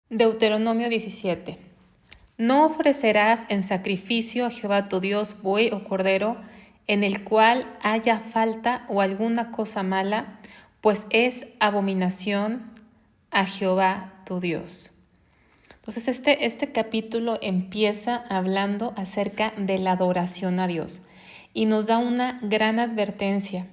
Deuteronomio 17. No ofrecerás en sacrificio a Jehová tu Dios buey o cordero, en el cual haya falta o alguna cosa mala, pues es abominación a Jehová tu Dios. Entonces este capítulo empieza hablando acerca de la adoración a Dios y nos da una gran advertencia,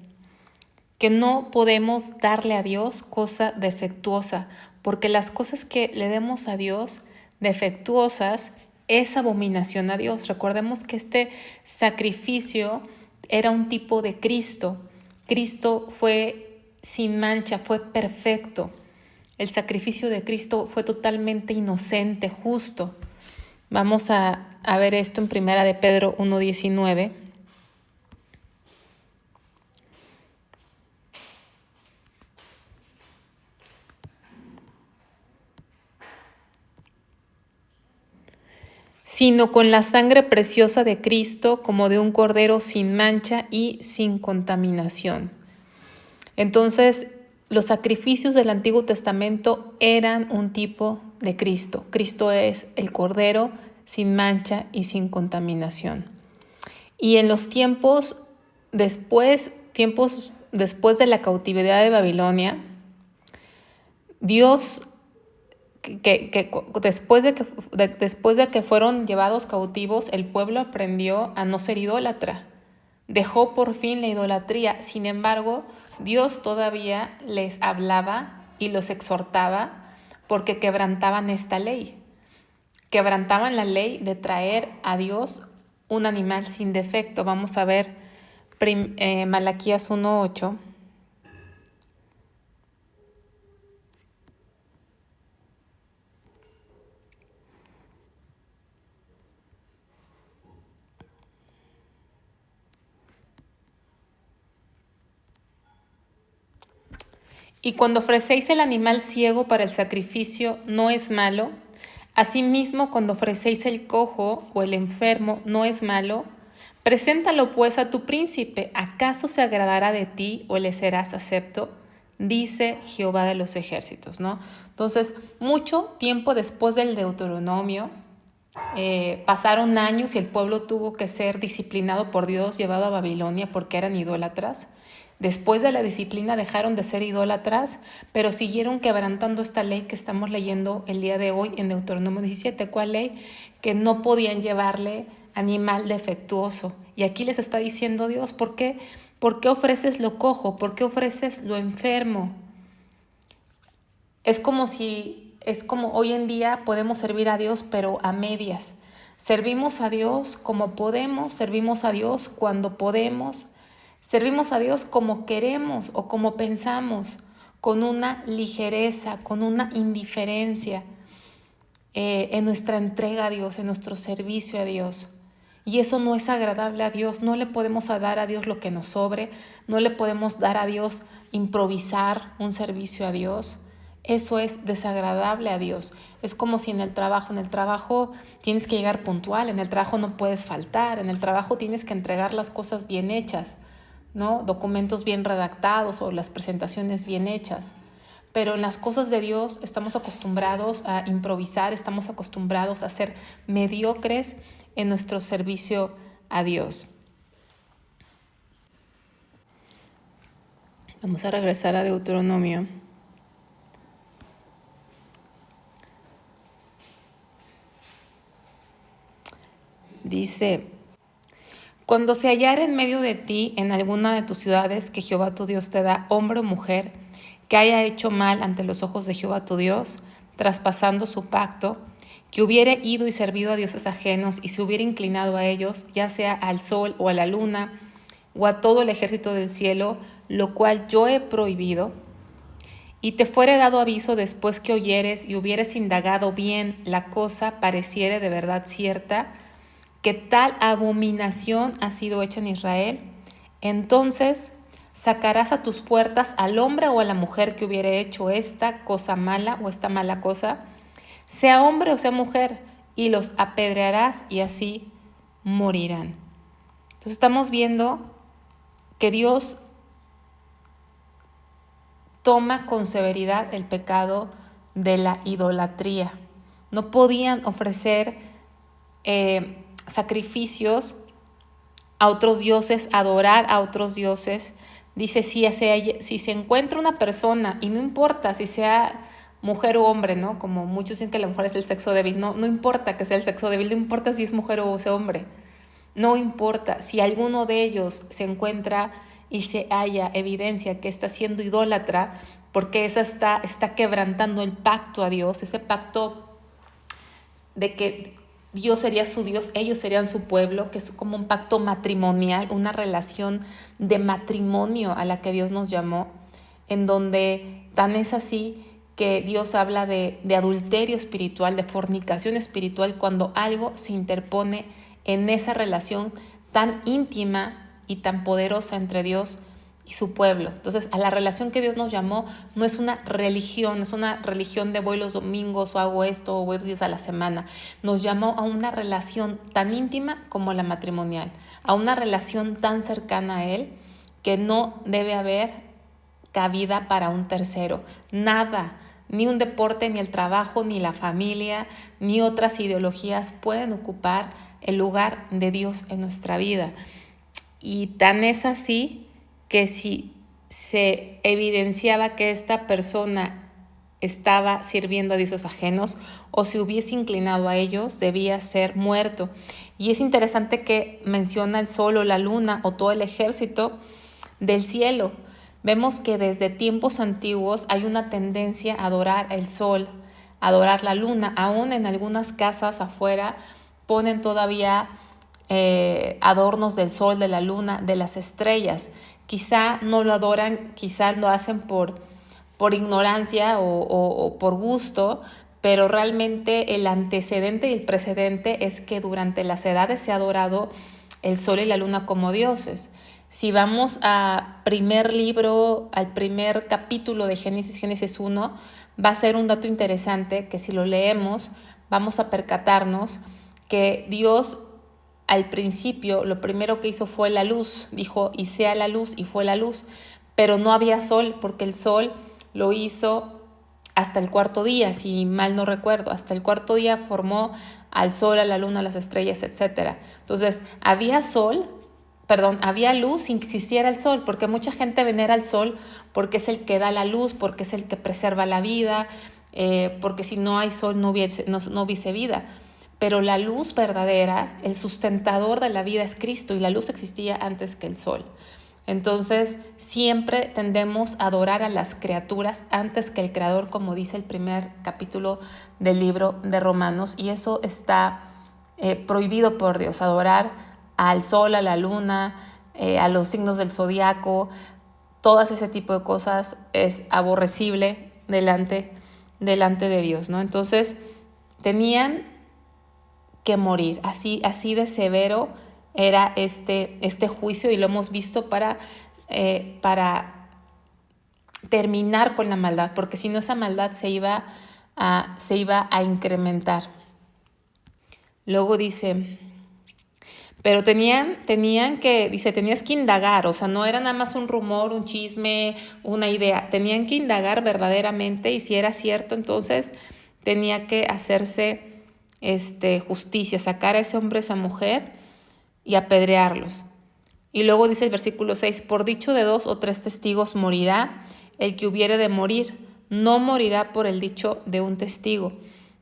que no podemos darle a Dios cosa defectuosa, porque las cosas que le demos a Dios defectuosas es abominación a Dios. Recordemos que este sacrificio era un tipo de Cristo. Cristo fue sin mancha, fue perfecto. El sacrificio de Cristo fue totalmente inocente, justo. Vamos a ver esto en Primera de Pedro 1:19. Sino con la sangre preciosa de Cristo, como de un cordero sin mancha y sin contaminación. Entonces, los sacrificios del Antiguo Testamento eran un tipo de Cristo. Cristo es el cordero sin mancha y sin contaminación. Y en los tiempos después de la cautividad de Babilonia, Dios después de que fueron llevados cautivos, el pueblo aprendió a no ser idólatra. Dejó por fin la idolatría. Sin embargo, Dios todavía les hablaba y los exhortaba porque quebrantaban esta ley. Quebrantaban la ley de traer a Dios un animal sin defecto. Vamos a ver Malaquías 1:8. Y cuando ofrecéis el animal ciego para el sacrificio, no es malo. Asimismo, cuando ofrecéis el cojo o el enfermo, no es malo. Preséntalo pues a tu príncipe. ¿Acaso se agradará de ti o le serás acepto? Dice Jehová de los ejércitos, ¿no? Entonces, mucho tiempo después del Deuteronomio, pasaron años y el pueblo tuvo que ser disciplinado por Dios, llevado a Babilonia porque eran idólatras. Después de la disciplina dejaron de ser idólatras, pero siguieron quebrantando esta ley que estamos leyendo el día de hoy en Deuteronomio 17. ¿Cuál ley? Que no podían llevarle animal defectuoso. Y aquí les está diciendo Dios, ¿por qué? ¿Por qué ofreces lo cojo? ¿Por qué ofreces lo enfermo? Es como hoy en día podemos servir a Dios, pero a medias. Servimos a Dios como podemos, servimos a Dios cuando podemos, servimos a Dios como queremos o como pensamos, con una ligereza, con una indiferencia en nuestra entrega a Dios, en nuestro servicio a Dios. Y eso no es agradable a Dios. No le podemos dar a Dios lo que nos sobre, no le podemos dar a Dios improvisar un servicio a Dios. Eso es desagradable a Dios. Es como si en el trabajo tienes que llegar puntual, en el trabajo no puedes faltar, en el trabajo tienes que entregar las cosas bien hechas, ¿no? Documentos bien redactados o las presentaciones bien hechas. Pero en las cosas de Dios estamos acostumbrados a improvisar, estamos acostumbrados a ser mediocres en nuestro servicio a Dios. Vamos a regresar a Deuteronomio. Dice: cuando se hallara en medio de ti en alguna de tus ciudades que Jehová tu Dios te da, hombre o mujer, que haya hecho mal ante los ojos de Jehová tu Dios, traspasando su pacto, que hubiere ido y servido a dioses ajenos y se hubiera inclinado a ellos, ya sea al sol o a la luna, o a todo el ejército del cielo, lo cual yo he prohibido, y te fuere dado aviso después que oyeres y hubieres indagado bien la cosa, pareciere de verdad cierta, que tal abominación ha sido hecha en Israel, entonces sacarás a tus puertas al hombre o a la mujer que hubiere hecho esta cosa mala o esta mala cosa, sea hombre o sea mujer, y los apedrearás y así morirán. Entonces estamos viendo que Dios toma con severidad el pecado de la idolatría. No podían ofrecer sacrificios a otros dioses, adorar a otros dioses. Dice, si se encuentra una persona, y no importa si sea mujer o hombre, ¿no? Como muchos dicen que la mujer es el sexo débil, no importa que sea el sexo débil, no importa si es mujer o es hombre, no importa si alguno de ellos se encuentra y se halla evidencia que está siendo idólatra, porque esa está quebrantando el pacto a Dios, ese pacto de que Dios sería su Dios, ellos serían su pueblo, que es como un pacto matrimonial, una relación de matrimonio a la que Dios nos llamó, en donde tan es así que Dios habla de adulterio espiritual, de fornicación espiritual, cuando algo se interpone en esa relación tan íntima y tan poderosa entre Dios y su pueblo. Entonces, a la relación que Dios nos llamó no es una religión, es una religión de voy los domingos o hago esto o voy 2 días a la semana. Nos llamó a una relación tan íntima como la matrimonial, a una relación tan cercana a Él que no debe haber cabida para un tercero. Nada, ni un deporte, ni el trabajo, ni la familia, ni otras ideologías pueden ocupar el lugar de Dios en nuestra vida. Y tan es así que si se evidenciaba que esta persona estaba sirviendo a dioses ajenos o se hubiese inclinado a ellos, debía ser muerto. Y es interesante que menciona el sol o la luna o todo el ejército del cielo. Vemos que desde tiempos antiguos hay una tendencia a adorar el sol, a adorar la luna. Aún en algunas casas afuera ponen todavía adornos del sol, de la luna, de las estrellas. Quizá no lo adoran, quizá lo hacen por ignorancia o por gusto, pero realmente el antecedente y el precedente es que durante las edades se ha adorado el sol y la luna como dioses. Si vamos al primer capítulo de Génesis, Génesis 1, va a ser un dato interesante que si lo leemos vamos a percatarnos que Dios al principio lo primero que hizo fue la luz, dijo y sea la luz y fue la luz, pero no había sol porque el sol lo hizo hasta el 4.º día, si mal no recuerdo, hasta el 4.º día formó al sol, a la luna, a las estrellas, etc. Entonces había luz sin que existiera el sol, porque mucha gente venera al sol porque es el que da la luz, porque es el que preserva la vida, porque si no hay sol no hubiese vida. Pero la luz verdadera, el sustentador de la vida es Cristo y la luz existía antes que el sol. Entonces siempre tendemos a adorar a las criaturas antes que el Creador, como dice el primer capítulo del libro de Romanos, y eso está prohibido por Dios, adorar al sol, a la luna, a los signos del zodiaco, todas ese tipo de cosas es aborrecible delante de Dios, ¿no? Entonces tenían que morir. Así de severo era este juicio y lo hemos visto para terminar con la maldad, porque si no esa maldad se iba a incrementar. Luego dice, pero tenías que indagar, o sea, no era nada más un rumor, un chisme, una idea, tenían que indagar verdaderamente y si era cierto, entonces tenía que hacerse justicia, sacar a ese hombre, a esa mujer y apedrearlos. Y luego dice el versículo 6, por dicho de 2 o 3 testigos morirá el que hubiere de morir, no morirá por el dicho de un testigo.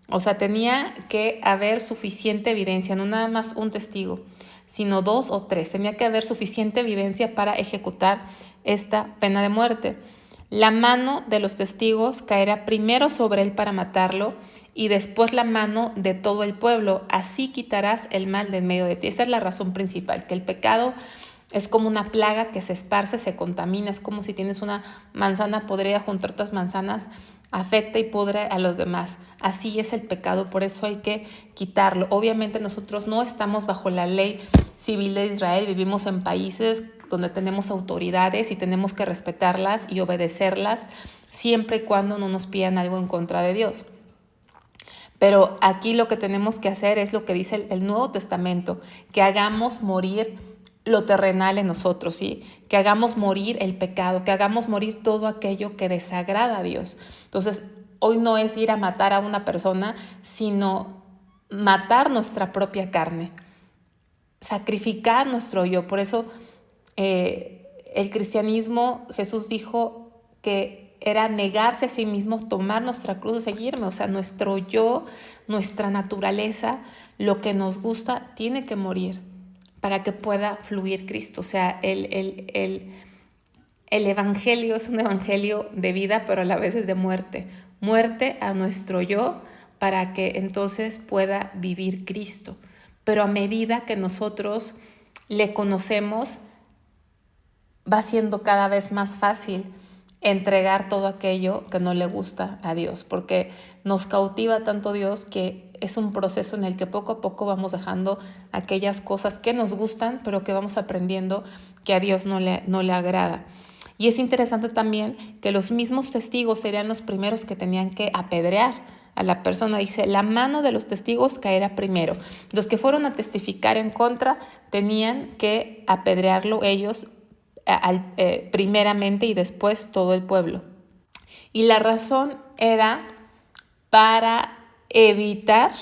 O sea, tenía que haber suficiente evidencia, no nada más un testigo, sino 2 o 3. Tenía que haber suficiente evidencia para ejecutar esta pena de muerte. La mano de los testigos caerá primero sobre él para matarlo y después la mano de todo el pueblo. Así quitarás el mal de en medio de ti. Esa es la razón principal, que el pecado es como una plaga que se esparce, se contamina. Es como si tienes una manzana podrida junto a otras manzanas, afecta y pudre a los demás. Así es el pecado, por eso hay que quitarlo. Obviamente nosotros no estamos bajo la ley civil de Israel, vivimos en países donde tenemos autoridades y tenemos que respetarlas y obedecerlas siempre y cuando no nos pidan algo en contra de Dios. Pero aquí lo que tenemos que hacer es lo que dice el Nuevo Testamento, que hagamos morir lo terrenal en nosotros, ¿sí? Que hagamos morir el pecado, que hagamos morir todo aquello que desagrada a Dios. Entonces, hoy no es ir a matar a una persona, sino matar nuestra propia carne, sacrificar nuestro yo. Por eso el cristianismo, Jesús dijo que era negarse a sí mismo, tomar nuestra cruz y seguirme. O sea, nuestro yo, nuestra naturaleza, lo que nos gusta, tiene que morir para que pueda fluir Cristo. O sea, el evangelio es un evangelio de vida, pero a la vez es de muerte. Muerte a nuestro yo para que entonces pueda vivir Cristo. Pero a medida que nosotros le conocemos, va siendo cada vez más fácil entregar todo aquello que no le gusta a Dios, porque nos cautiva tanto Dios que es un proceso en el que poco a poco vamos dejando aquellas cosas que nos gustan, pero que vamos aprendiendo que a Dios no le agrada. Y es interesante también que los mismos testigos serían los primeros que tenían que apedrear a la persona. Dice, la mano de los testigos caerá primero. Los que fueron a testificar en contra tenían que apedrearlo ellos primeramente y después todo el pueblo. Y la razón era para evitar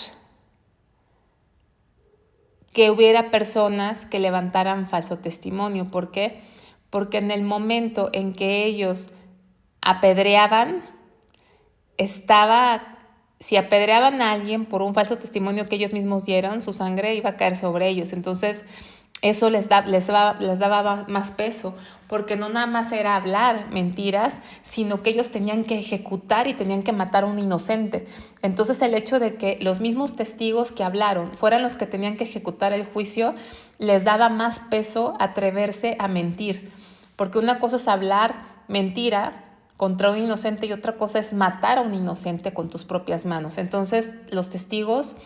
que hubiera personas que levantaran falso testimonio. ¿Por qué? Porque en el momento en que ellos apedreaban, si apedreaban a alguien por un falso testimonio que ellos mismos dieron, su sangre iba a caer sobre ellos. Entonces, eso les daba más peso, porque no nada más era hablar mentiras, sino que ellos tenían que ejecutar y tenían que matar a un inocente. Entonces el hecho de que los mismos testigos que hablaron fueran los que tenían que ejecutar el juicio, les daba más peso atreverse a mentir. Porque una cosa es hablar mentira contra un inocente y otra cosa es matar a un inocente con tus propias manos. Entonces los testigos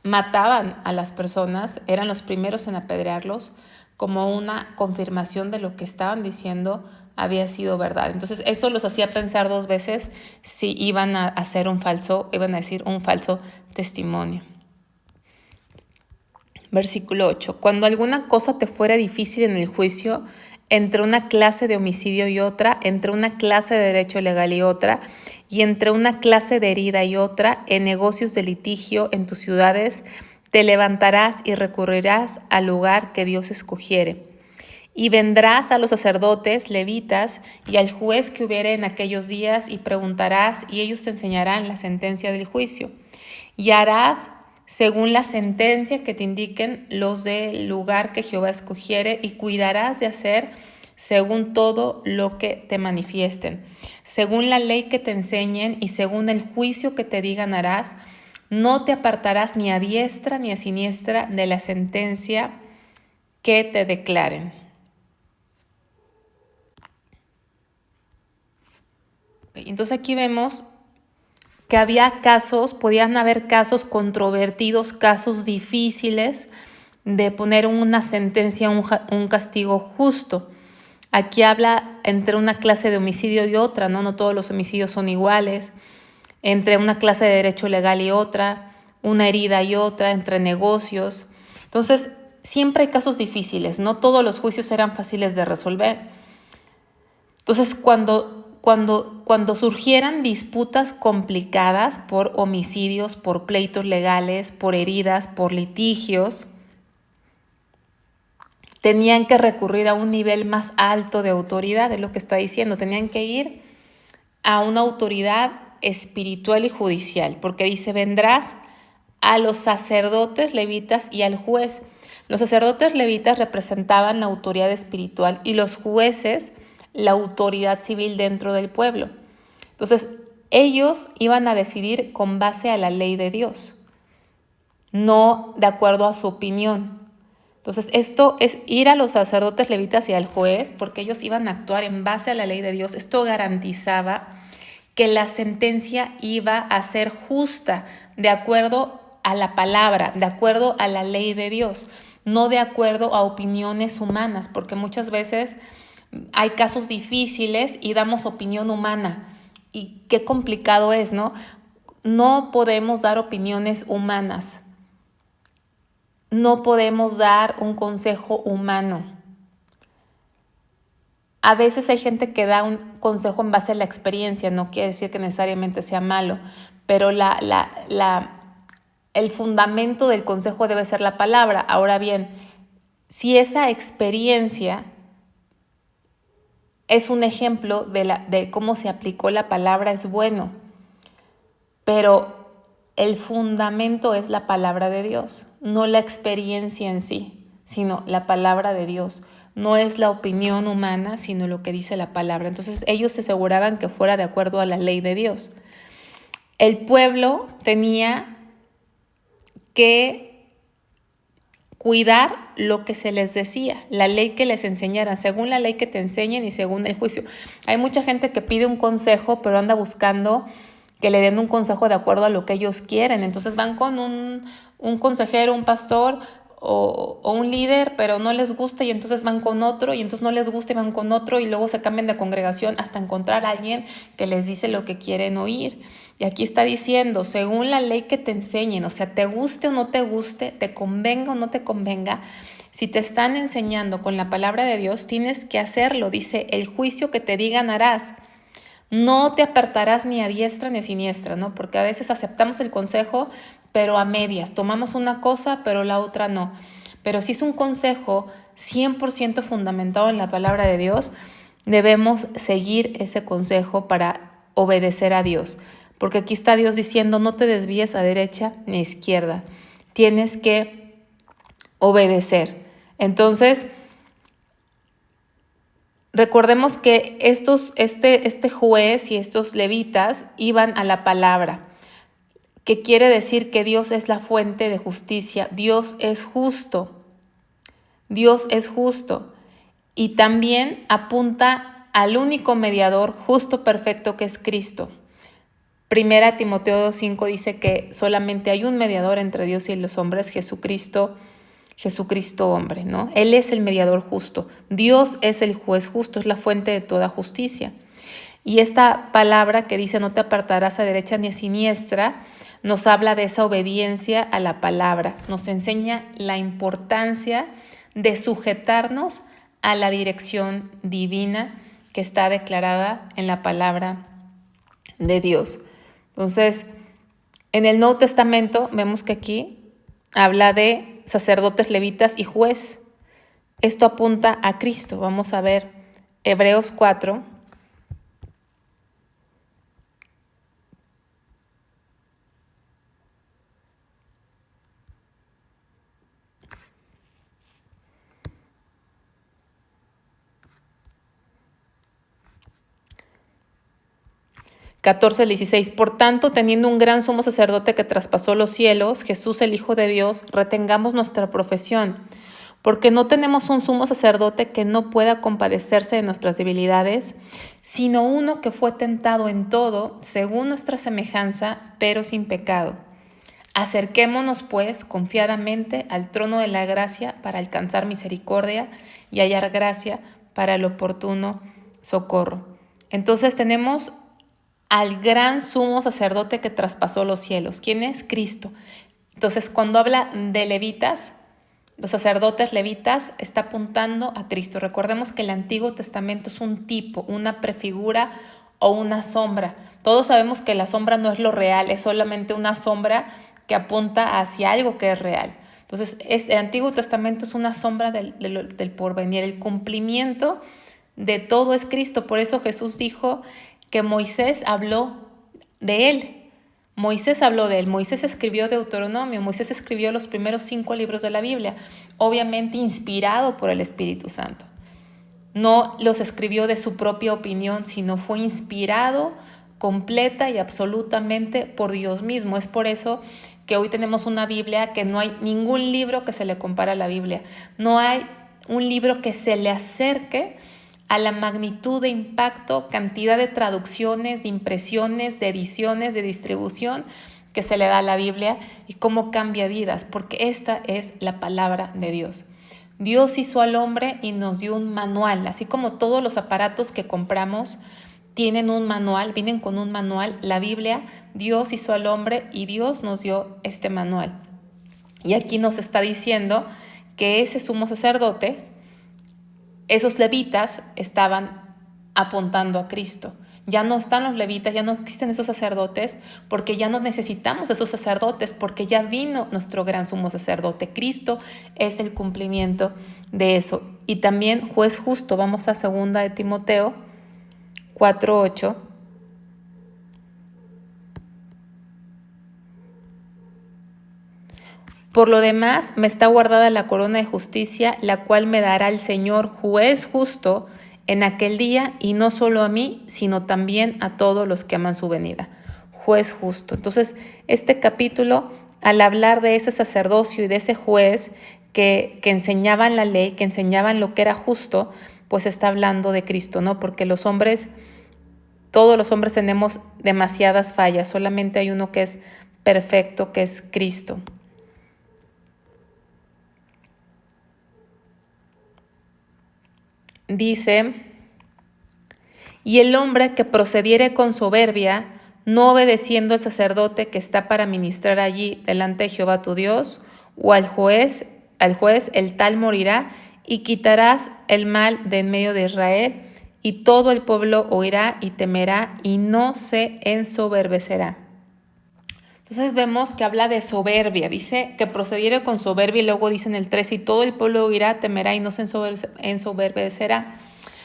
mataban a las personas, eran los primeros en apedrearlos, como una confirmación de lo que estaban diciendo había sido verdad. Entonces eso los hacía pensar dos veces si iban a decir un falso testimonio. Versículo 8. Cuando alguna cosa te fuera difícil en el juicio, entre una clase de homicidio y otra, entre una clase de derecho legal y otra, y entre una clase de herida y otra, en negocios de litigio en tus ciudades, te levantarás y recurrirás al lugar que Dios escogiere. Y vendrás a los sacerdotes, levitas, y al juez que hubiere en aquellos días, y preguntarás, y ellos te enseñarán la sentencia del juicio. Y harás según la sentencia que te indiquen los del lugar que Jehová escogiere, y cuidarás de hacer según todo lo que te manifiesten. Según la ley que te enseñen y según el juicio que te digan harás, no te apartarás ni a diestra ni a siniestra de la sentencia que te declaren. Entonces aquí vemos que podían haber casos controvertidos, casos difíciles de poner una sentencia, un castigo justo. Aquí habla entre una clase de homicidio y otra, ¿no? No todos los homicidios son iguales. Entre una clase de derecho legal y otra, una herida y otra, entre negocios. Entonces, siempre hay casos difíciles, no todos los juicios eran fáciles de resolver. Entonces, cuando surgieran disputas complicadas por homicidios, por pleitos legales, por heridas, por litigios, tenían que recurrir a un nivel más alto de autoridad, es lo que está diciendo. Tenían que ir a una autoridad espiritual y judicial, porque dice, vendrás a los sacerdotes levitas y al juez. Los sacerdotes levitas representaban la autoridad espiritual y los jueces la autoridad civil dentro del pueblo. Entonces, ellos iban a decidir con base a la ley de Dios, no de acuerdo a su opinión. Entonces, esto es ir a los sacerdotes levitas y al juez, porque ellos iban a actuar en base a la ley de Dios. Esto garantizaba que la sentencia iba a ser justa, de acuerdo a la palabra, de acuerdo a la ley de Dios, no de acuerdo a opiniones humanas, porque muchas veces hay casos difíciles y damos opinión humana. Y qué complicado es, ¿no? No podemos dar opiniones humanas. No podemos dar un consejo humano. A veces hay gente que da un consejo en base a la experiencia, no quiere decir que necesariamente sea malo, pero el fundamento del consejo debe ser la palabra. Ahora bien, si esa experiencia es un ejemplo de cómo se aplicó la palabra, es bueno, pero el fundamento es la palabra de Dios, no la experiencia en sí, sino la palabra de Dios. No es la opinión humana, sino lo que dice la palabra. Entonces ellos se aseguraban que fuera de acuerdo a la ley de Dios. El pueblo tenía que cuidar lo que se les decía, la ley que les enseñaran, según la ley que te enseñen y según el juicio. Hay mucha gente que pide un consejo, pero anda buscando que le den un consejo de acuerdo a lo que ellos quieren. Entonces van con un consejero, un pastor o un líder, pero no les gusta y entonces van con otro y entonces no les gusta y van con otro y luego se cambian de congregación hasta encontrar a alguien que les dice lo que quieren oír. Y aquí está diciendo, según la ley que te enseñen, o sea, te guste o no te guste, te convenga o no te convenga, si te están enseñando con la palabra de Dios, tienes que hacerlo. Dice, el juicio que te digan harás. No te apartarás ni a diestra ni a siniestra, ¿no? Porque a veces aceptamos el consejo, pero a medias. Tomamos una cosa, pero la otra no. Pero si es un consejo 100% fundamentado en la palabra de Dios, debemos seguir ese consejo para obedecer a Dios. Porque aquí está Dios diciendo, no te desvíes a derecha ni a izquierda. Tienes que obedecer. Entonces, recordemos que este juez y estos levitas iban a la palabra, que quiere decir que Dios es la fuente de justicia, Dios es justo, Dios es justo. Y también apunta al único mediador justo, perfecto, que es Cristo. Primera Timoteo 2:5 dice que solamente hay un mediador entre Dios y los hombres, Jesucristo hombre, ¿no? Él es el mediador justo. Dios es el juez justo, es la fuente de toda justicia. Y esta palabra que dice no te apartarás a derecha ni a siniestra, nos habla de esa obediencia a la palabra. Nos enseña la importancia de sujetarnos a la dirección divina que está declarada en la palabra de Dios. Entonces, en el Nuevo Testamento vemos que aquí habla de sacerdotes, levitas y juez. Esto apunta a Cristo. Vamos a ver Hebreos 4. (14-16) Por tanto, teniendo un gran sumo sacerdote que traspasó los cielos, Jesús el Hijo de Dios, retengamos nuestra profesión, porque no tenemos un sumo sacerdote que no pueda compadecerse de nuestras debilidades, sino uno que fue tentado en todo, según nuestra semejanza, pero sin pecado. Acerquémonos, pues, confiadamente al trono de la gracia para alcanzar misericordia y hallar gracia para el oportuno socorro. Entonces tenemos al gran sumo sacerdote que traspasó los cielos. ¿Quién es? Cristo. Entonces, cuando habla de levitas, los sacerdotes levitas, está apuntando a Cristo. Recordemos que el Antiguo Testamento es un tipo, una prefigura o una sombra. Todos sabemos que la sombra no es lo real, es solamente una sombra que apunta hacia algo que es real. Entonces, el Antiguo Testamento es una sombra del porvenir. El cumplimiento de todo es Cristo. Por eso Jesús dijo que Moisés habló de él. Moisés habló de él. Moisés escribió Deuteronomio. Moisés escribió los primeros 5 libros de la Biblia, obviamente inspirado por el Espíritu Santo. No los escribió de su propia opinión, sino fue inspirado completa y absolutamente por Dios mismo. Es por eso que hoy tenemos una Biblia que no hay ningún libro que se le compare a la Biblia. No hay un libro que se le acerque a la magnitud de impacto, cantidad de traducciones, de impresiones, de ediciones, de distribución que se le da a la Biblia y cómo cambia vidas, porque esta es la palabra de Dios. Dios hizo al hombre y nos dio un manual, así como todos los aparatos que compramos tienen un manual, vienen con un manual. La Biblia, Dios hizo al hombre y Dios nos dio este manual. Y aquí nos está diciendo que ese sumo sacerdote esos levitas estaban apuntando a Cristo. Ya no están los levitas, ya no existen esos sacerdotes, porque ya no necesitamos esos sacerdotes, porque ya vino nuestro gran sumo sacerdote. Cristo es el cumplimiento de eso. Y también juez justo. Vamos a 2 de Timoteo 4:8. Por lo demás, me está guardada la corona de justicia, la cual me dará el Señor, juez justo, en aquel día, y no solo a mí, sino también a todos los que aman su venida. Juez justo. Entonces, este capítulo, al hablar de ese sacerdocio y de ese juez que enseñaban la ley, que enseñaban lo que era justo, pues está hablando de Cristo, ¿no? Porque todos los hombres tenemos demasiadas fallas, solamente hay uno que es perfecto, que es Cristo. Dice, y el hombre que procediere con soberbia, no obedeciendo al sacerdote que está para ministrar allí delante de Jehová tu Dios, o al juez, el tal morirá, y quitarás el mal de en medio de Israel, y todo el pueblo oirá y temerá, y no se ensoberbecerá. Entonces vemos que habla de soberbia, dice que procediere con soberbia, y luego dice en el 3, y todo el pueblo oirá, temerá y no se ensoberbecerá.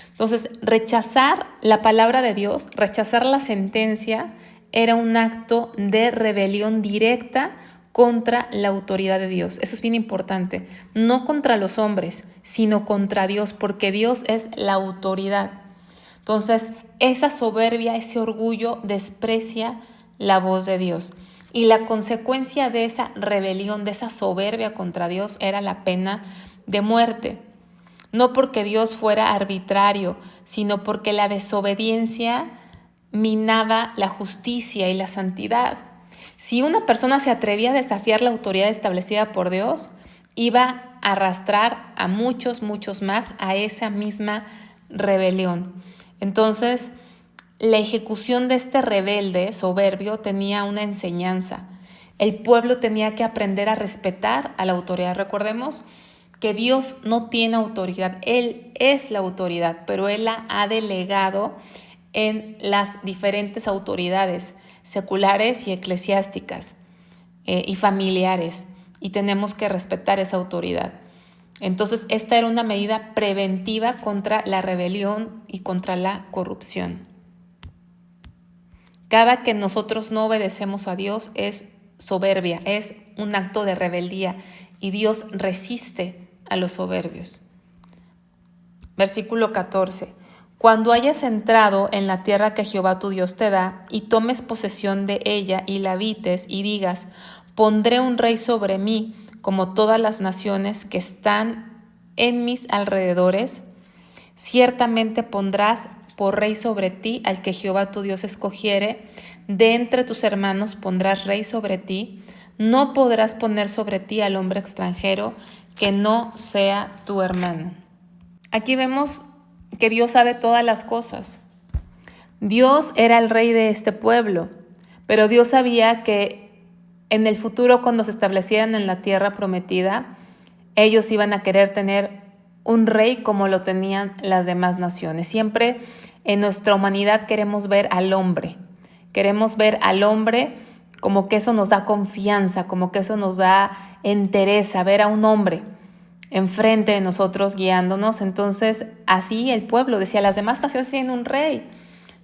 Entonces, rechazar la palabra de Dios, rechazar la sentencia, era un acto de rebelión directa contra la autoridad de Dios. Eso es bien importante. No contra los hombres, sino contra Dios, porque Dios es la autoridad. Entonces, esa soberbia, ese orgullo desprecia la voz de Dios. Y la consecuencia de esa rebelión, de esa soberbia contra Dios, era la pena de muerte. No porque Dios fuera arbitrario, sino porque la desobediencia minaba la justicia y la santidad. Si una persona se atrevía a desafiar la autoridad establecida por Dios, iba a arrastrar a muchos más a esa misma rebelión. Entonces, la ejecución de este rebelde soberbio tenía una enseñanza. El pueblo tenía que aprender a respetar a la autoridad. Recordemos que Dios no tiene autoridad, Él es la autoridad, pero Él la ha delegado en las diferentes autoridades seculares y eclesiásticas y familiares, y tenemos que respetar esa autoridad. Entonces, esta era una medida preventiva contra la rebelión y contra la corrupción. Cada que nosotros no obedecemos a Dios es soberbia, es un acto de rebeldía, y Dios resiste a los soberbios. Versículo 14. Cuando hayas entrado en la tierra que Jehová tu Dios te da, y tomes posesión de ella y la habites, y digas, pondré un rey sobre mí, como todas las naciones que están en mis alrededores, ciertamente pondrás por rey sobre ti al que Jehová tu Dios escogiere, de entre tus hermanos pondrás rey sobre ti, no podrás poner sobre ti al hombre extranjero que no sea tu hermano. Aquí vemos que Dios sabe todas las cosas. Dios era el rey de este pueblo, pero Dios sabía que en el futuro, cuando se establecieran en la tierra prometida, ellos iban a querer tener un rey como lo tenían las demás naciones. Siempre en nuestra humanidad queremos ver al hombre como que eso nos da confianza, como que eso nos da entereza, ver a un hombre enfrente de nosotros guiándonos. Entonces, así el pueblo decía, las demás naciones tienen un rey,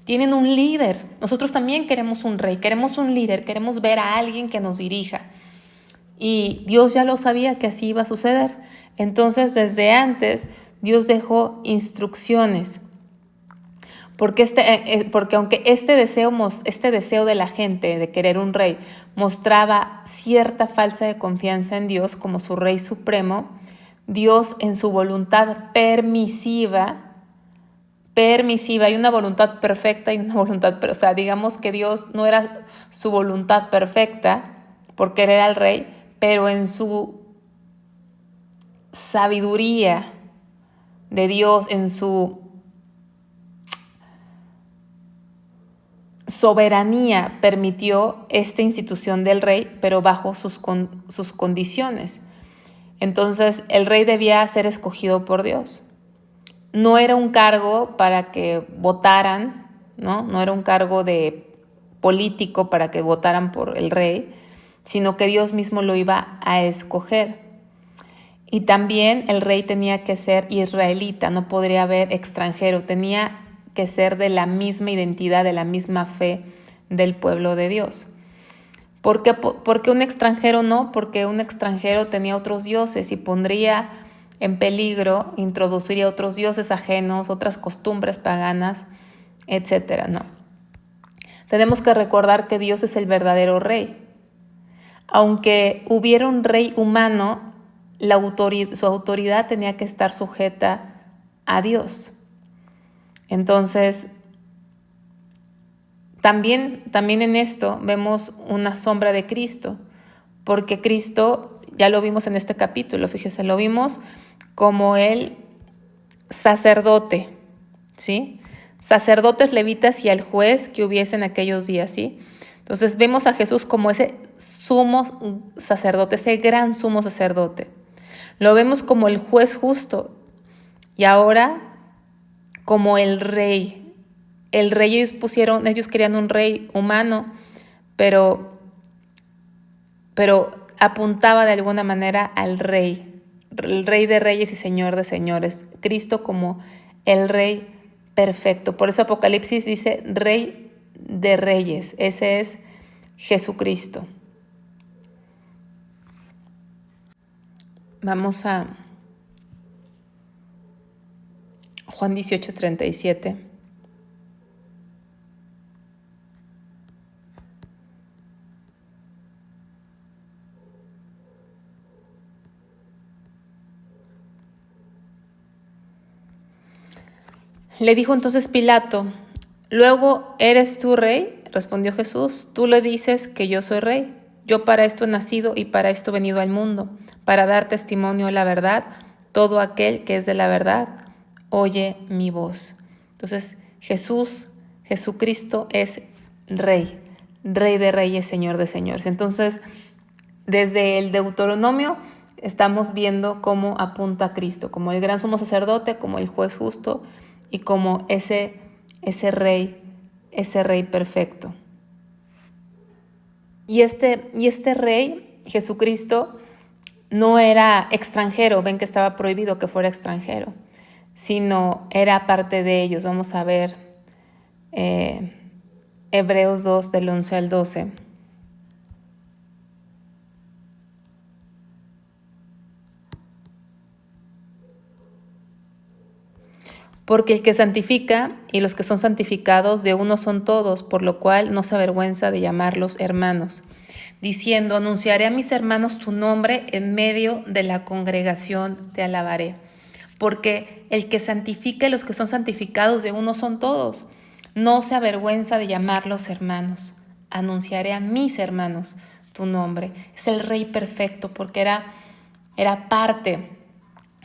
tienen un líder. Nosotros también queremos un rey, queremos un líder, queremos ver a alguien que nos dirija. Y Dios ya lo sabía que así iba a suceder. Entonces, desde antes, Dios dejó instrucciones. Porque aunque este deseo de la gente de querer un rey mostraba cierta falsa de confianza en Dios como su rey supremo, Dios en su voluntad permisiva, hay una voluntad perfecta y una voluntad, o sea, digamos que Dios no era su voluntad perfecta por querer al rey, pero en su sabiduría de Dios, en su soberanía, permitió esta institución del rey, pero bajo sus condiciones. Entonces, el rey debía ser escogido por Dios. no era un cargo para que votaran, ¿no? No era un cargo de político para que votaran por el rey, sino que Dios mismo lo iba a escoger. Y también el rey tenía que ser israelita, no podría haber extranjero, tenía que ser de la misma identidad, de la misma fe del pueblo de Dios. ¿Por qué un extranjero no? Porque un extranjero tenía otros dioses y pondría en peligro, introduciría otros dioses ajenos, otras costumbres paganas, etcétera, ¿no? Tenemos que recordar que Dios es el verdadero rey. Aunque hubiera un rey humano, su autoridad tenía que estar sujeta a Dios. Entonces, también en esto vemos una sombra de Cristo, porque Cristo, ya lo vimos en este capítulo, fíjese, lo vimos como el sacerdote, ¿sí? Sacerdotes, levitas y el juez que hubiese en aquellos días, ¿sí? Entonces vemos a Jesús como ese sumo sacerdote, ese gran sumo sacerdote. Lo vemos como el juez justo y ahora como el rey. El rey ellos querían un rey humano, pero apuntaba de alguna manera al rey, el rey de reyes y señor de señores, Cristo como el rey perfecto. Por eso Apocalipsis dice rey de reyes, ese es Jesucristo. Vamos a Juan 18:37. Le dijo entonces Pilato, «¿Luego eres tú rey?». Respondió Jesús, «Tú le dices que yo soy rey. Yo para esto he nacido y para esto he venido al mundo, para dar testimonio de la verdad. Todo aquel que es de la verdad, oye mi voz». Entonces Jesucristo es rey, rey de reyes, señor de señores. Entonces, desde el Deuteronomio estamos viendo cómo apunta a Cristo, como el gran sumo sacerdote, como el juez justo y como ese rey perfecto. Y este rey, Jesucristo, no era extranjero, ven que estaba prohibido que fuera extranjero, sino era parte de ellos. Vamos a ver Hebreos 2 del 11 al 12. Porque el que santifica y los que son santificados de uno son todos, por lo cual no se avergüenza de llamarlos hermanos, diciendo, anunciaré a mis hermanos tu nombre, en medio de la congregación te alabaré. Porque el que santifica y los que son santificados de uno son todos, no se avergüenza de llamarlos hermanos. Anunciaré a mis hermanos tu nombre. Es el rey perfecto porque era parte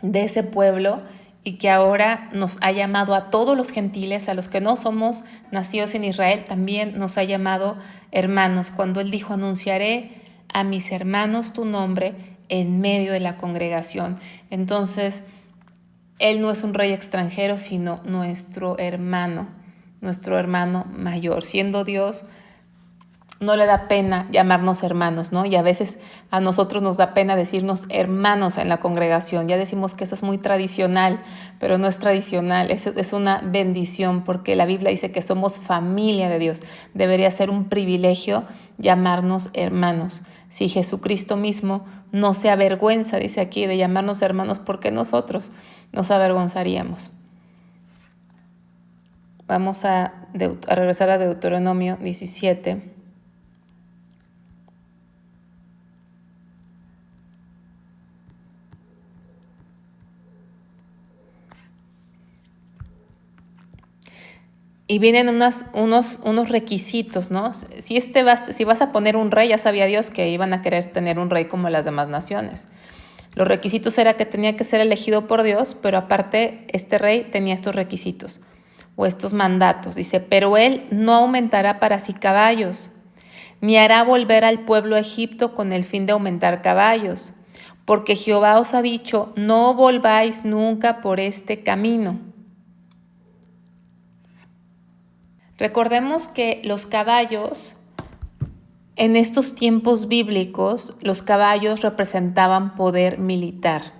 de ese pueblo y que ahora nos ha llamado a todos los gentiles, a los que no somos nacidos en Israel, también nos ha llamado hermanos. Cuando Él dijo, anunciaré a mis hermanos tu nombre en medio de la congregación. Entonces, Él no es un rey extranjero, sino nuestro hermano mayor. Siendo Dios, no le da pena llamarnos hermanos, ¿no? Y a veces a nosotros nos da pena decirnos hermanos en la congregación. Ya decimos que eso es muy tradicional, pero no es tradicional, es una bendición porque la Biblia dice que somos familia de Dios. Debería ser un privilegio llamarnos hermanos. Si Jesucristo mismo no se avergüenza, dice aquí, de llamarnos hermanos, ¿por qué nosotros nos avergonzaríamos? Vamos a regresar a Deuteronomio 17. Y vienen unos requisitos, ¿no? Si vas a poner un rey, ya sabía Dios que iban a querer tener un rey como las demás naciones. Los requisitos era que tenía que ser elegido por Dios, pero aparte este rey tenía estos requisitos o estos mandatos. Dice, pero él no aumentará para sí caballos, ni hará volver al pueblo a Egipto con el fin de aumentar caballos, porque Jehová os ha dicho, no volváis nunca por este camino. Recordemos que los caballos, en estos tiempos bíblicos, los caballos representaban poder militar,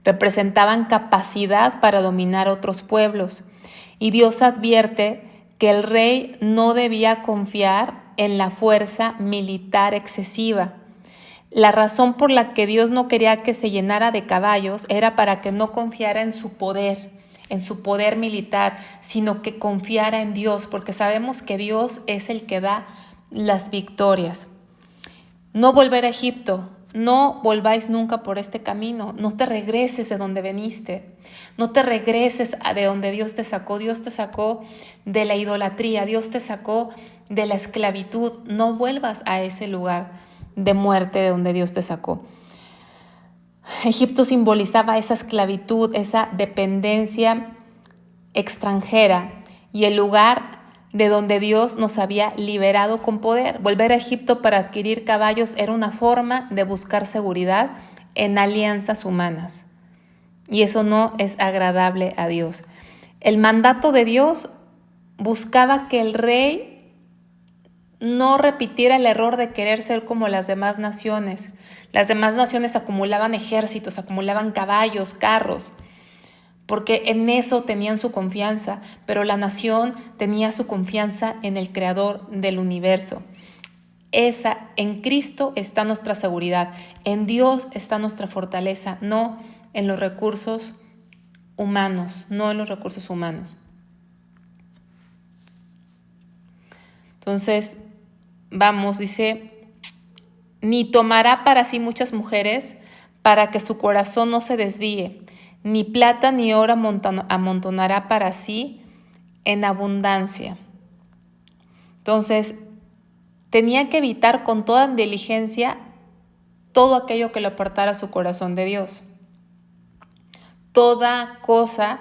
representaban capacidad para dominar otros pueblos. Y Dios advierte que el rey no debía confiar en la fuerza militar excesiva. La razón por la que Dios no quería que se llenara de caballos era para que no confiara en su poder militar, sino que confiara en Dios, porque sabemos que Dios es el que da las victorias. No volver a Egipto. No volváis nunca por este camino. No te regreses de donde veniste. No te regreses de donde Dios te sacó. Dios te sacó de la idolatría. Dios te sacó de la esclavitud. No vuelvas a ese lugar de muerte de donde Dios te sacó. Egipto simbolizaba esa esclavitud, esa dependencia extranjera y el lugar de donde Dios nos había liberado con poder. Volver a Egipto para adquirir caballos era una forma de buscar seguridad en alianzas humanas. Y eso no es agradable a Dios. El mandato de Dios buscaba que el rey no repitiera el error de querer ser como las demás naciones. Las demás naciones acumulaban ejércitos, acumulaban caballos, carros, porque en eso tenían su confianza, pero la nación tenía su confianza en el Creador del universo. En Cristo está nuestra seguridad, en Dios está nuestra fortaleza, no en los recursos humanos, no en los recursos humanos. Entonces, vamos, dice, ni tomará para sí muchas mujeres para que su corazón no se desvíe. Ni plata ni oro amontonará para sí en abundancia. Entonces, tenía que evitar con toda diligencia todo aquello que le apartara su corazón de Dios. Toda cosa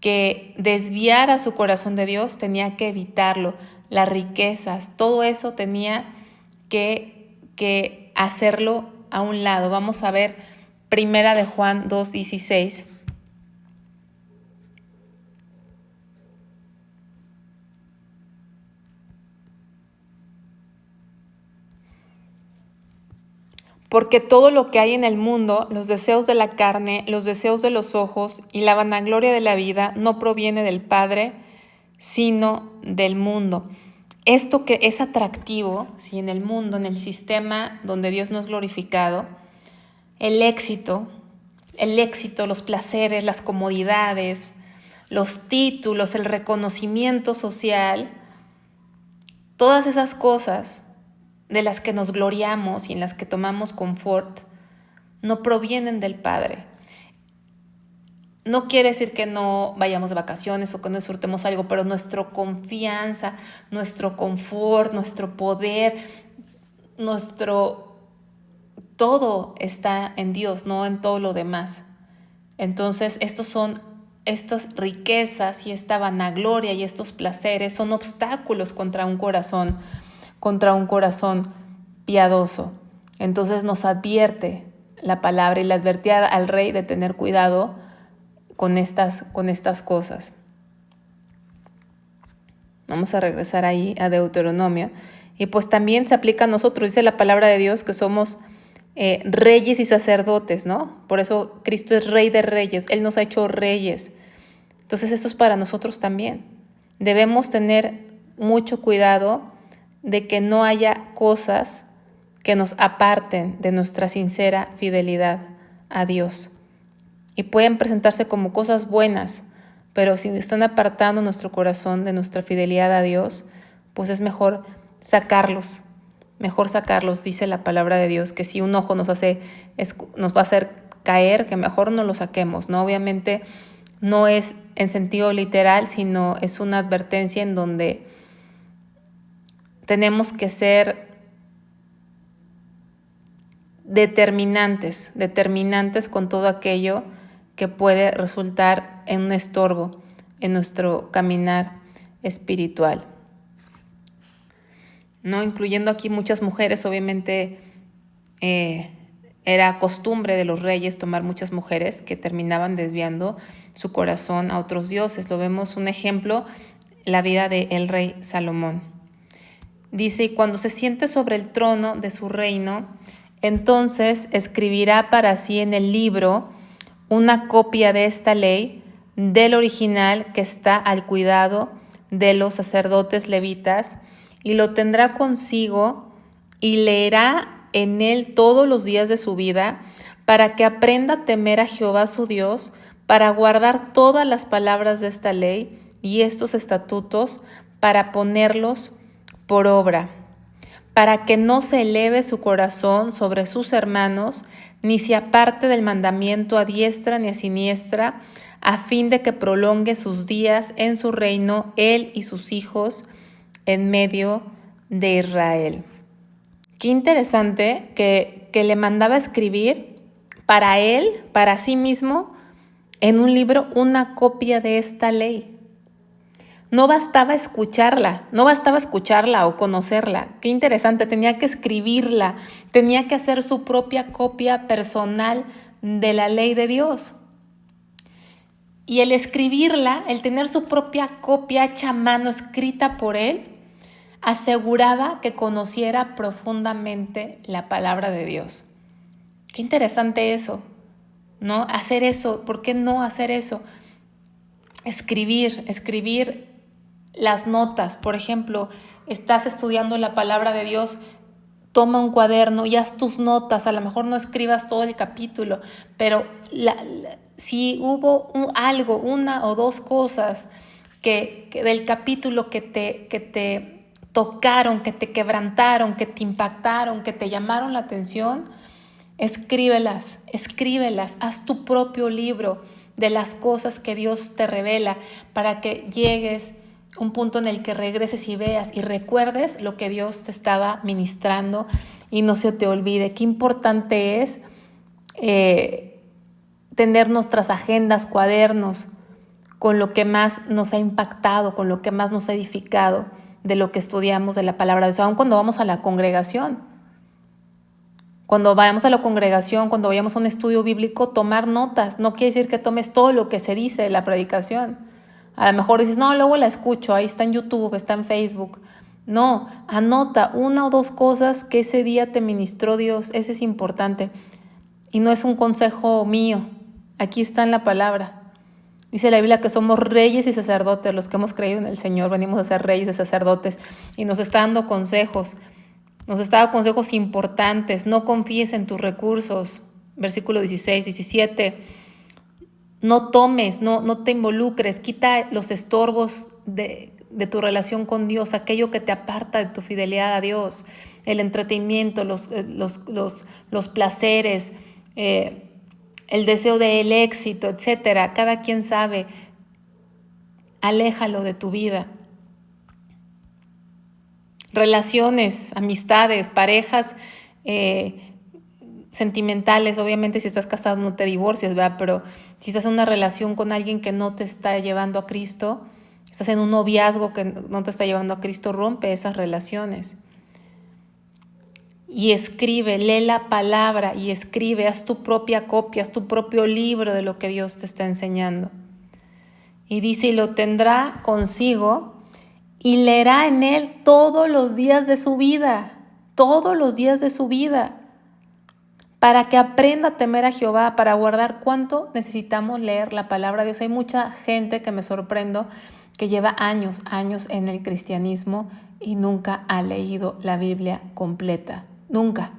que desviara su corazón de Dios tenía que evitarlo. Las riquezas, todo eso tenía que hacerlo a un lado. Vamos a ver Primera de Juan 2:16. Porque todo lo que hay en el mundo, los deseos de la carne, los deseos de los ojos y la vanagloria de la vida, no proviene del Padre, sino del mundo. Esto que es atractivo, si en el mundo, en el sistema donde Dios no es glorificado, el éxito, los placeres, las comodidades, los títulos, el reconocimiento social, todas esas cosas de las que nos gloriamos y en las que tomamos confort, no provienen del Padre. No quiere decir que no vayamos de vacaciones o que no disfrutemos algo, pero nuestra confianza, nuestro confort, nuestro poder, todo está en Dios, no en todo lo demás. Entonces, estas riquezas y esta vanagloria y estos placeres son obstáculos contra un corazón piadoso. Entonces nos advierte la palabra y le advertía al rey de tener cuidado con estas cosas. Vamos a regresar ahí a Deuteronomio. Y pues también se aplica a nosotros, dice la palabra de Dios que somos reyes y sacerdotes, ¿no? Por eso Cristo es Rey de Reyes, Él nos ha hecho reyes. Entonces esto es para nosotros también. Debemos tener mucho cuidado de que no haya cosas que nos aparten de nuestra sincera fidelidad a Dios. Y pueden presentarse como cosas buenas, pero si están apartando nuestro corazón de nuestra fidelidad a Dios, pues es mejor sacarlos, dice la palabra de Dios, que si un ojo nos va a hacer caer, que mejor no lo saquemos, ¿no? Obviamente no es en sentido literal, sino es una advertencia en donde tenemos que ser determinantes con todo aquello que puede resultar en un estorbo en nuestro caminar espiritual, ¿no? Incluyendo aquí muchas mujeres, obviamente era costumbre de los reyes tomar muchas mujeres que terminaban desviando su corazón a otros dioses. Lo vemos un ejemplo la vida del rey Salomón. Dice, y cuando se siente sobre el trono de su reino, entonces escribirá para sí en el libro una copia de esta ley del original que está al cuidado de los sacerdotes levitas, y lo tendrá consigo y leerá en él todos los días de su vida, para que aprenda a temer a Jehová su Dios, para guardar todas las palabras de esta ley y estos estatutos, para ponerlos por obra, para que no se eleve su corazón sobre sus hermanos, ni se aparte del mandamiento a diestra ni a siniestra, a fin de que prolongue sus días en su reino, él y sus hijos, en medio de Israel. Qué interesante que le mandaba escribir para él, para sí mismo, en un libro, una copia de esta ley. No bastaba escucharla o conocerla. Qué interesante, tenía que escribirla, tenía que hacer su propia copia personal de la ley de Dios. Y el escribirla, el tener su propia copia hecha a mano, escrita por él, aseguraba que conociera profundamente la palabra de Dios. Qué interesante eso, ¿no? Hacer eso, ¿por qué no hacer eso? Escribir las notas. Por ejemplo, estás estudiando la palabra de Dios, toma un cuaderno y haz tus notas. A lo mejor no escribas todo el capítulo, pero si hubo algo, una o dos cosas que del capítulo que te tocaron, que te quebrantaron, que te impactaron, que te llamaron la atención, escríbelas, haz tu propio libro de las cosas que Dios te revela, para que llegues a un punto en el que regreses y veas y recuerdes lo que Dios te estaba ministrando y no se te olvide. Qué importante es tener nuestras agendas, cuadernos, con lo que más nos ha impactado, con lo que más nos ha edificado de lo que estudiamos de la palabra de Dios, aun cuando vamos a la congregación. Cuando vayamos a la congregación, cuando vayamos a un estudio bíblico, tomar notas. No quiere decir que tomes todo lo que se dice en la predicación. A lo mejor dices, no, luego la escucho, ahí está en YouTube, está en Facebook. No, anota una o dos cosas que ese día te ministró Dios. Ese es importante. Y no es un consejo mío. Aquí está en la palabra. Dice la Biblia que somos reyes y sacerdotes. Los que hemos creído en el Señor venimos a ser reyes y sacerdotes. Y nos está dando consejos. Nos está dando consejos importantes. No confíes en tus recursos. Versículo 16, 17. No tomes, no te involucres. Quita los estorbos de tu relación con Dios, aquello que te aparta de tu fidelidad a Dios. El entretenimiento, los placeres, el deseo del éxito, etcétera. Cada quien sabe. Aléjalo de tu vida. Relaciones, amistades, parejas sentimentales. Obviamente si estás casado no te divorcies, ¿verdad? Pero si estás en una relación con alguien que no te está llevando a Cristo, estás en un noviazgo que no te está llevando a Cristo, rompe esas relaciones. Y escribe, lee la palabra y escribe, haz tu propia copia, haz tu propio libro de lo que Dios te está enseñando. Y dice, y lo tendrá consigo y leerá en él todos los días de su vida, para que aprenda a temer a Jehová, para guardar. ¿Cuánto necesitamos leer la palabra de Dios? Hay mucha gente que me sorprendo que lleva años en el cristianismo y nunca ha leído la Biblia completa. Nunca.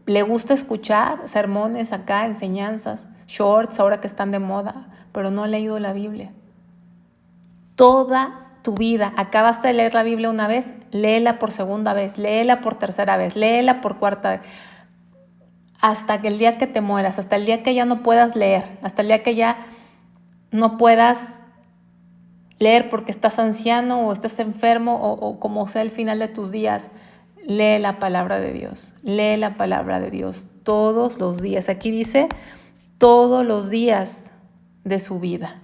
Le gusta escuchar sermones acá, enseñanzas, shorts, ahora que están de moda, pero no ha leído la Biblia. Toda tu vida, acabaste de leer la Biblia una vez, léela por segunda vez, léela por tercera vez, léela por cuarta vez, hasta que el día que te mueras, hasta el día que ya no puedas leer, hasta el día que ya no puedas leer porque estás anciano o estás enfermo o como sea el final de tus días. Lee la palabra de Dios, todos los días. Aquí dice todos los días de su vida.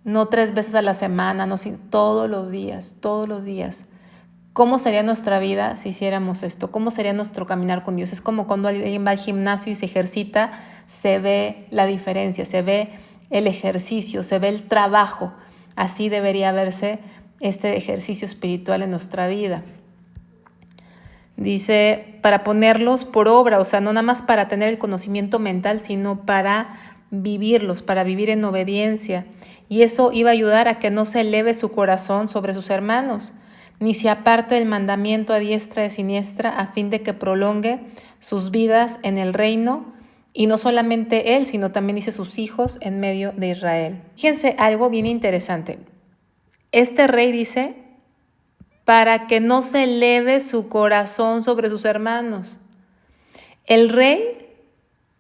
No 3 veces a la semana, no, sino todos los días. ¿Cómo sería nuestra vida si hiciéramos esto? ¿Cómo sería nuestro caminar con Dios? Es como cuando alguien va al gimnasio y se ejercita, se ve la diferencia, se ve el ejercicio, se ve el trabajo. Así debería verse este ejercicio espiritual en nuestra vida. Dice, para ponerlos por obra, o sea, no nada más para tener el conocimiento mental, sino para vivirlos, para vivir en obediencia. Y eso iba a ayudar a que no se eleve su corazón sobre sus hermanos, ni se aparte del mandamiento a diestra y siniestra, a fin de que prolongue sus vidas en el reino, y no solamente él, sino también dice sus hijos en medio de Israel. Fíjense algo bien interesante. Este rey dice, para que no se eleve su corazón sobre sus hermanos. El rey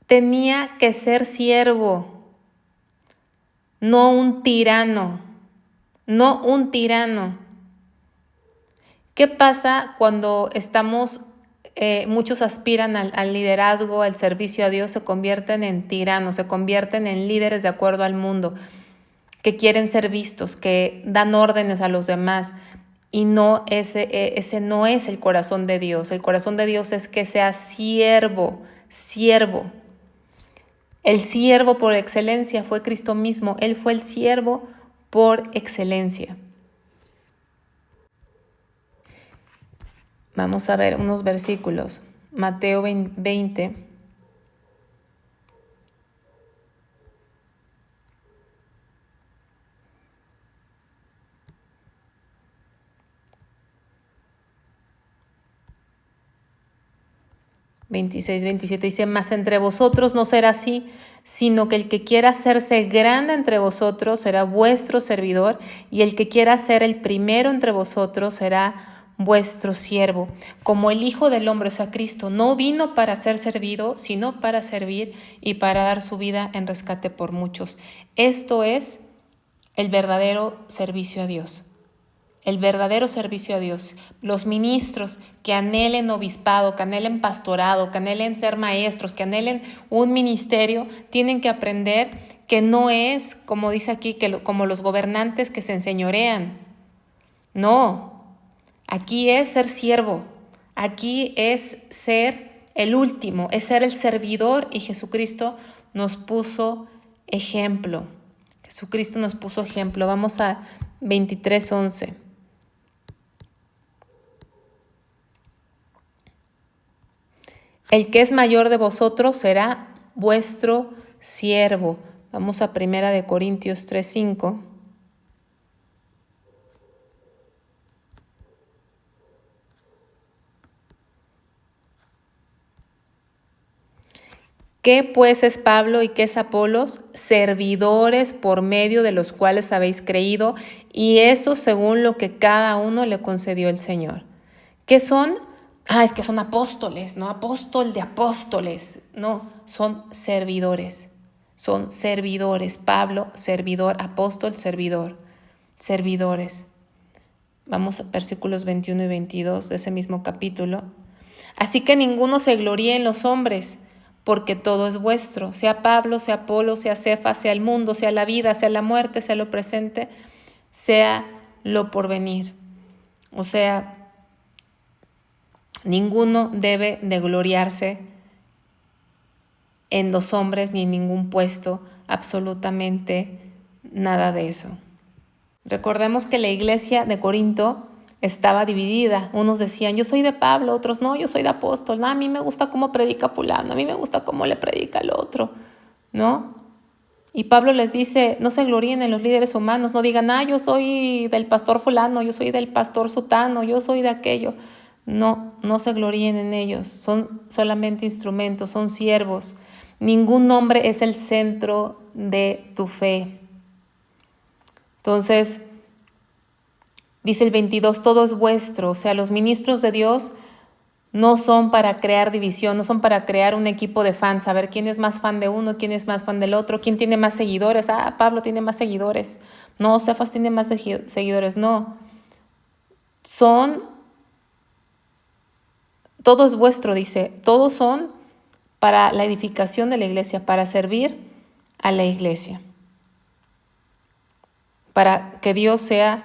tenía que ser siervo, no un tirano, no un tirano. ¿Qué pasa cuando muchos aspiran al liderazgo, al servicio a Dios, se convierten en tiranos, se convierten en líderes de acuerdo al mundo, que quieren ser vistos, que dan órdenes a los demás? Y no, ese no es el corazón de Dios. El corazón de Dios es que sea siervo, siervo. El siervo por excelencia fue Cristo mismo. Él fue el siervo por excelencia. Vamos a ver unos versículos. Mateo 20. 26, 27 dice, mas entre vosotros no será así, sino que el que quiera hacerse grande entre vosotros será vuestro servidor, y el que quiera ser el primero entre vosotros será vuestro siervo. Como el Hijo del Hombre, o sea, Cristo, no vino para ser servido, sino para servir y para dar su vida en rescate por muchos. Esto es el verdadero servicio a Dios. El verdadero servicio a Dios. Los ministros que anhelen obispado, que anhelen pastorado, que anhelen ser maestros, que anhelen un ministerio, tienen que aprender que no es, como dice aquí, como los gobernantes que se enseñorean. No, aquí es ser siervo, aquí es ser el último, es ser el servidor, y Jesucristo nos puso ejemplo. Jesucristo nos puso ejemplo. Vamos a 23:11. El que es mayor de vosotros será vuestro siervo. Vamos a 1 Corintios 3:5. ¿Qué pues es Pablo y qué es Apolos? Servidores por medio de los cuales habéis creído, y eso según lo que cada uno le concedió el Señor. ¿Qué son? Es que son apóstoles, ¿no? Apóstol de apóstoles. No, son servidores. Son servidores. Pablo, servidor. Apóstol, servidor. Servidores. Vamos a versículos 21 y 22 de ese mismo capítulo. Así que ninguno se gloríe en los hombres, porque todo es vuestro. Sea Pablo, sea Apolo, sea Cefas, sea el mundo, sea la vida, sea la muerte, sea lo presente, sea lo porvenir. O sea, ninguno debe de gloriarse en los hombres ni en ningún puesto, absolutamente nada de eso. Recordemos que la iglesia de Corinto estaba dividida. Unos decían, yo soy de Pablo, otros no, yo soy de apóstol. No, a mí me gusta cómo predica fulano, a mí me gusta cómo le predica el otro, ¿no? Y Pablo les dice, no se gloríen en los líderes humanos, no digan, yo soy del pastor fulano, yo soy del pastor sutano, yo soy de aquello. No, no se gloríen en ellos, son solamente instrumentos, son siervos. Ningún hombre es el centro de tu fe. Entonces, dice el 22, todo es vuestro. O sea, los ministros de Dios no son para crear división, no son para crear un equipo de fans, saber quién es más fan de uno, quién es más fan del otro, quién tiene más seguidores. Pablo tiene más seguidores. No, Cefas tiene más seguidores. No. Todo es vuestro, dice. Todos son para la edificación de la iglesia, para servir a la iglesia, para que Dios sea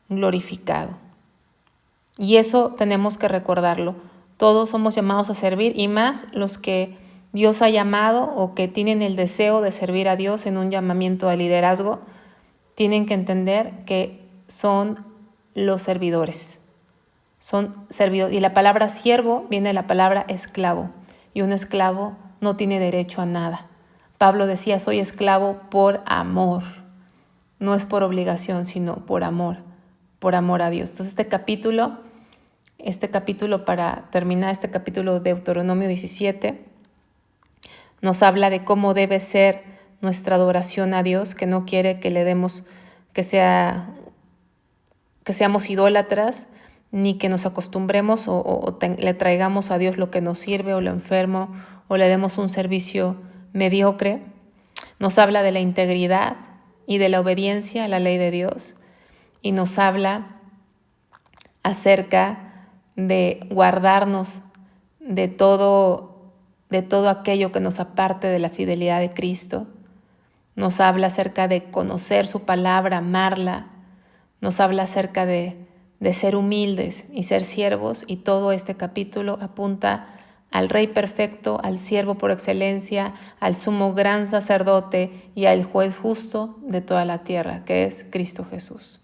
glorificado. Y eso tenemos que recordarlo. Todos somos llamados a servir, y más los que Dios ha llamado o que tienen el deseo de servir a Dios en un llamamiento de liderazgo, tienen que entender que son los servidores. Son servidores. Y la palabra siervo viene de la palabra esclavo. Y un esclavo no tiene derecho a nada. Pablo decía, soy esclavo por amor. No es por obligación, sino por amor a Dios. Entonces este capítulo para terminar, este capítulo de Deuteronomio 17, nos habla de cómo debe ser nuestra adoración a Dios, que no quiere que le demos, que seamos idólatras, ni que nos acostumbremos le traigamos a Dios lo que nos sirve o lo enfermo, o le demos un servicio mediocre. Nos habla de la integridad y de la obediencia a la ley de Dios, y nos habla acerca de guardarnos de todo aquello que nos aparte de la fidelidad de Cristo. Nos habla acerca de conocer su palabra, amarla. Nos habla acerca de ser humildes y ser siervos, y todo este capítulo apunta al Rey perfecto, al siervo por excelencia, al sumo gran sacerdote y al juez justo de toda la tierra, que es Cristo Jesús.